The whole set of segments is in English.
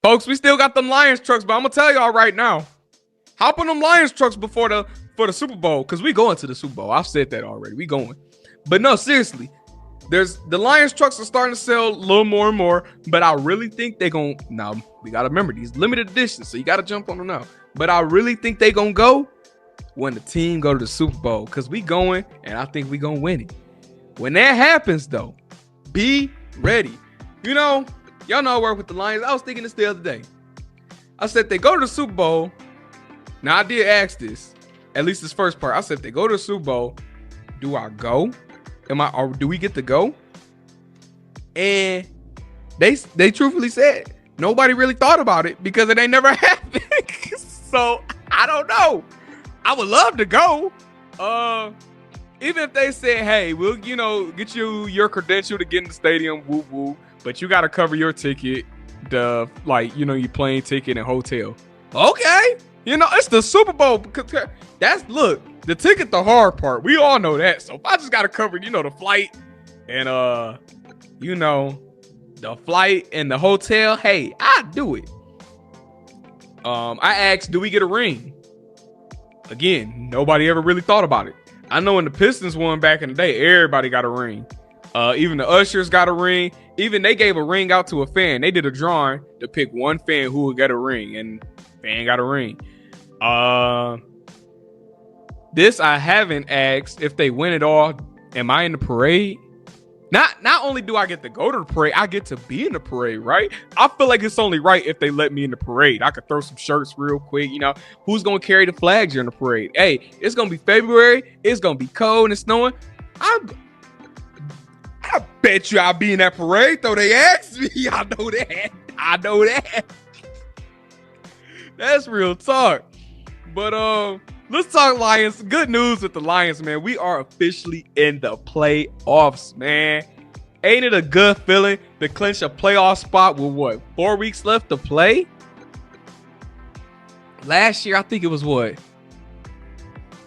Folks, we still got them Lions trucks, but I'm gonna tell y'all right now. Hop on them Lions trucks before the Super Bowl, because we going to the Super Bowl. I've said that already. We going. But no, seriously. There's the Lions trucks are starting to sell a little more and more, but I really think they're going to, now we got to remember these limited editions, so you got to jump on them now. But I really think they're going to go when the team go to the Super Bowl, because we going, and I think we going to win it. When that happens, though, be ready. You know, y'all know I work with the Lions. I was thinking this the other day. I said, they go to the Super Bowl. Now, I did ask this, at least this first part. I said, if they go to the Super Bowl, do I go? Or do we get to go? And they truthfully said nobody really thought about it because it ain't never happened. So I don't know. I would love to go. Even if they said, hey, we'll get you your credential to get in the stadium, woo woo, but you got to cover your ticket, your plane ticket and hotel. Okay, it's the Super Bowl. The ticket, the hard part. We all know that. So if I just got to cover, the flight and, the flight and the hotel, hey, I do it. I asked, do we get a ring? Again, nobody ever really thought about it. I know when the Pistons won back in the day, everybody got a ring. Even the Ushers got a ring. Even they gave a ring out to a fan. They did a drawing to pick one fan who would get a ring, and fan got a ring. This I haven't asked. If they win it all, am I in the parade? Not only do I get to go to the parade, I get to be in the parade, right? I feel like it's only right if they let me in the parade. I could throw some shirts real quick. Who's going to carry the flags during the parade? Hey, it's going to be February. It's going to be cold and snowing. I bet you I'll be in that parade, though they asked me. I know that. That's real talk. But, let's talk Lions. Good news with the Lions, man. We are officially in the playoffs, man. Ain't it a good feeling to clinch a playoff spot with 4 weeks left to play? Last year, I think it was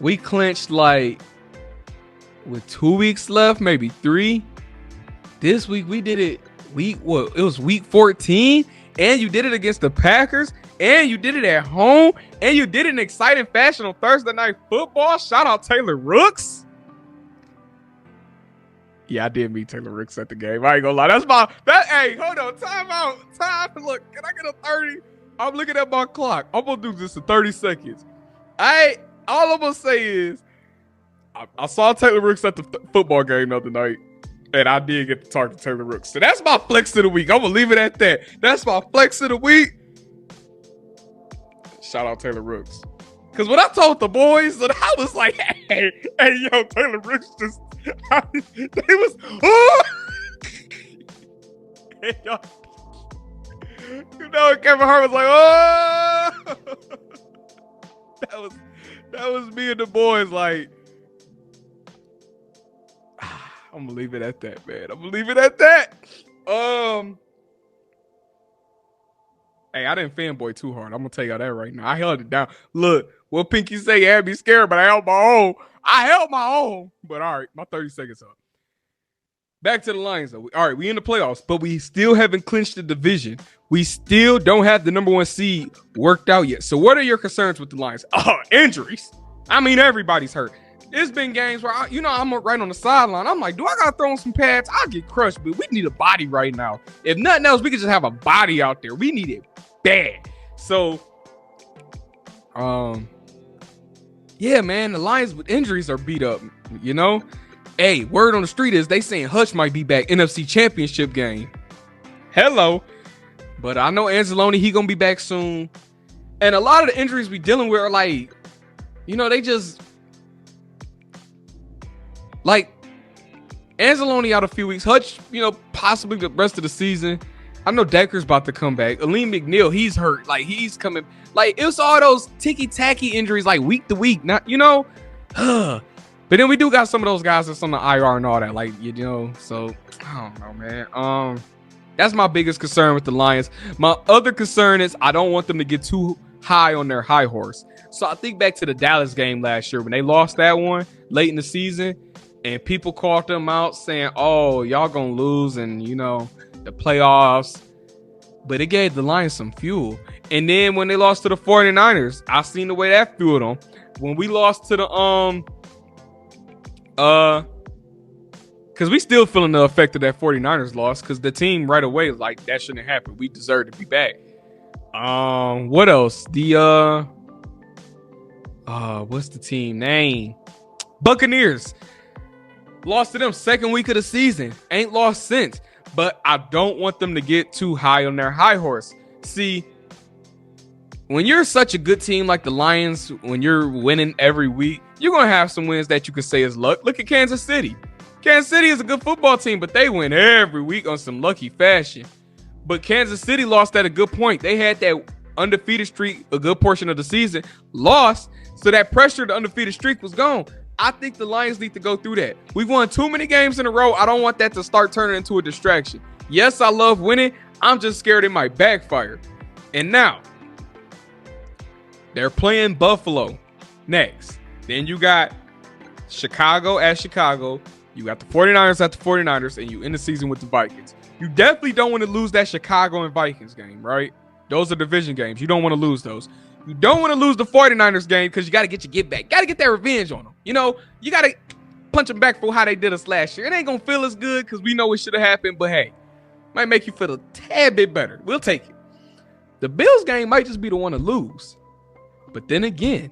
we clinched with 2 weeks left, maybe 3. This week we did it it was week 14, and you did it against the Packers. And you did it at home. And you did it in exciting fashion on Thursday Night Football. Shout out Taylor Rooks. Yeah, I did meet Taylor Rooks at the game. I ain't gonna lie. Hey, hold on. Time out. Look, can I get a 30? I'm looking at my clock. I'm gonna do this in 30 seconds. All I'm gonna say is I saw Taylor Rooks at the football game the other night. And I did get to talk to Taylor Rooks. So that's my flex of the week. I'm gonna leave it at that. That's my flex of the week. Shout out Taylor Rooks. Because when I told the boys, I was like, hey, yo, Taylor Rooks just, they was, hey, yo. Kevin Hart was like, that was me and the boys, like, I'm going to leave it at that, man. I'm going to leave it at that. Hey, I didn't fanboy too hard. I'm going to tell y'all that right now. I held it down. Look, what Pinky say, you had me scared, but I held my own. But all right, my 30 seconds up. Back to the Lions, though. All right, we in the playoffs, but we still haven't clinched the division. We still don't have the number 1 seed worked out yet. So what are your concerns with the Lions? Injuries. I mean, everybody's hurt. There's been games where, I'm right on the sideline. I'm like, do I got to throw on some pads? I'll get crushed, but we need a body right now. If nothing else, we could just have a body out there. We need it bad. So, yeah, man, the Lions with injuries are beat up, Hey, word on the street is they saying Hutch might be back NFC Championship game. Hello. But I know Anzalone, he going to be back soon. And a lot of the injuries we dealing with are like, they just... Like, Anzalone out a few weeks. Hutch, possibly the rest of the season. I know Decker's about to come back. Aleem McNeil, he's hurt. Like, he's coming. Like, it was all those ticky-tacky injuries, like, week to week. Not, But then we do got some of those guys that's on the IR and all that. Like, so, I don't know, man. That's my biggest concern with the Lions. My other concern is I don't want them to get too high on their high horse. So I think back to the Dallas game last year when they lost that one late in the season. And people called them out saying, oh, y'all going to lose and, the playoffs. but it gave the Lions some fuel. And then when they lost to the 49ers, I seen the way that fueled them. When we lost to the because we still feeling the effect of that 49ers loss, because the team right away like that shouldn't happen. We deserve to be back. What else? The what's the team name? Buccaneers. Lost to them second week of the season. Ain't lost since. But I don't want them to get too high on their high horse. See, when you're such a good team like the Lions, when you're winning every week, you're going to have some wins that you could say is luck. Look at Kansas City. Kansas City is a good football team, but they win every week on some lucky fashion. But Kansas City lost at a good point. They had that undefeated streak a good portion of the season, lost, so that pressure, the undefeated streak was gone. I think the Lions need to go through that. We've won too many games in a row. I don't want that to start turning into a distraction. Yes, I love winning. I'm just scared it might backfire. And now, they're playing Buffalo next. Then you got Chicago at Chicago. You got the 49ers at the 49ers, and you end the season with the Vikings. You definitely don't want to lose that Chicago and Vikings game, right? Those are division games. You don't want to lose those. You don't want to lose the 49ers game because you got to get your get back. Got to get that revenge on them. You know, you got to punch them back for how they did us last year. It ain't going to feel as good because we know it should have happened, but hey, might make you feel a tad bit better. We'll take it. The Bills game might just be the one to lose. But then again,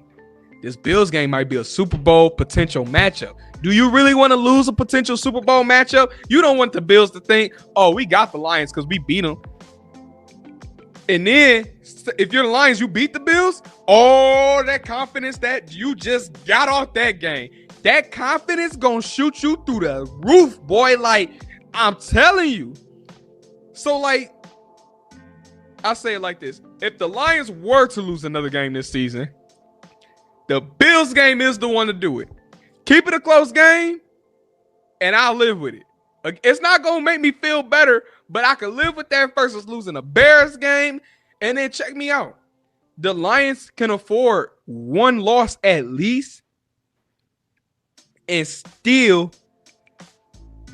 this Bills game might be a Super Bowl potential matchup. Do you really want to lose a potential Super Bowl matchup? You don't want the Bills to think, oh, we got the Lions because we beat them. And then if you're the Lions, you beat the Bills, all that confidence that you just got off that game, that confidence gonna shoot you through the roof, boy. Like, I'm telling you. So, like, I say it like this. If the Lions were to lose another game this season, the Bills game is the one to do it. Keep it a close game, and I'll live with it. It's not going to make me feel better, but I can live with that versus losing a Bears game. And then check me out. The Lions can afford one loss at least and still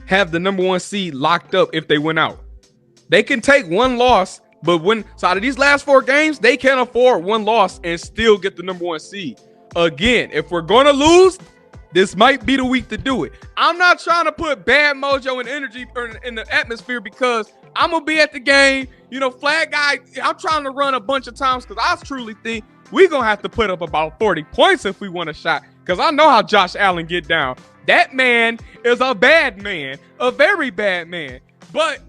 have the number one seed locked up if they win out. They can take one loss, but out of these last 4 games, they can afford one loss and still get the number one seed. Again, if we're going to lose, this might be the week to do it. I'm not trying to put bad mojo and energy in the atmosphere because I'm going to be at the game. You know, flag guy, I'm trying to run a bunch of times because I truly think we're going to have to put up about 40 points if we want a shot, because I know how Josh Allen get down. That man is a bad man, a very bad man. But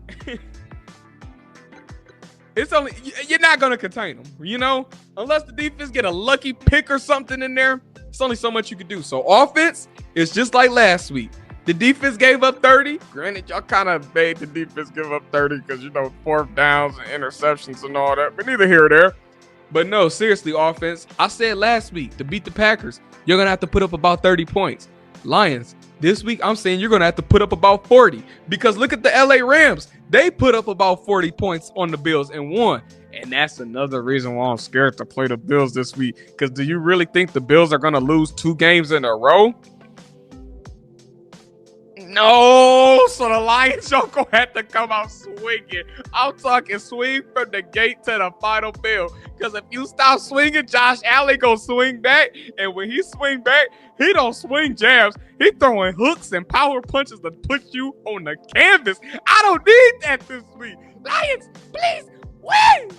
it's only, you're not going to contain him, you know? Unless the defense get a lucky pick or something in there, it's only so much you can do. So offense is just like last week. The defense gave up 30. Granted, y'all kind of made the defense give up 30 because, you know, 4th downs and interceptions and all that. But neither here or there. But no, seriously, offense. I said last week, to beat the Packers, you're going to have to put up about 30 points. Lions, this week, I'm saying you're going to have to put up about 40. Because look at the LA Rams. They put up about 40 points on the Bills and won. And that's another reason why I'm scared to play the Bills this week. Because do you really think the Bills are going to lose 2 games in a row? No, so the Lions don't go have to come out swinging. I'm talking swing from the gate to the final bell. Because if you stop swinging, Josh Allen gonna swing back. And when he swing back, he don't swing jabs. He throwing hooks and power punches to put you on the canvas. I don't need that this week. Lions, please win.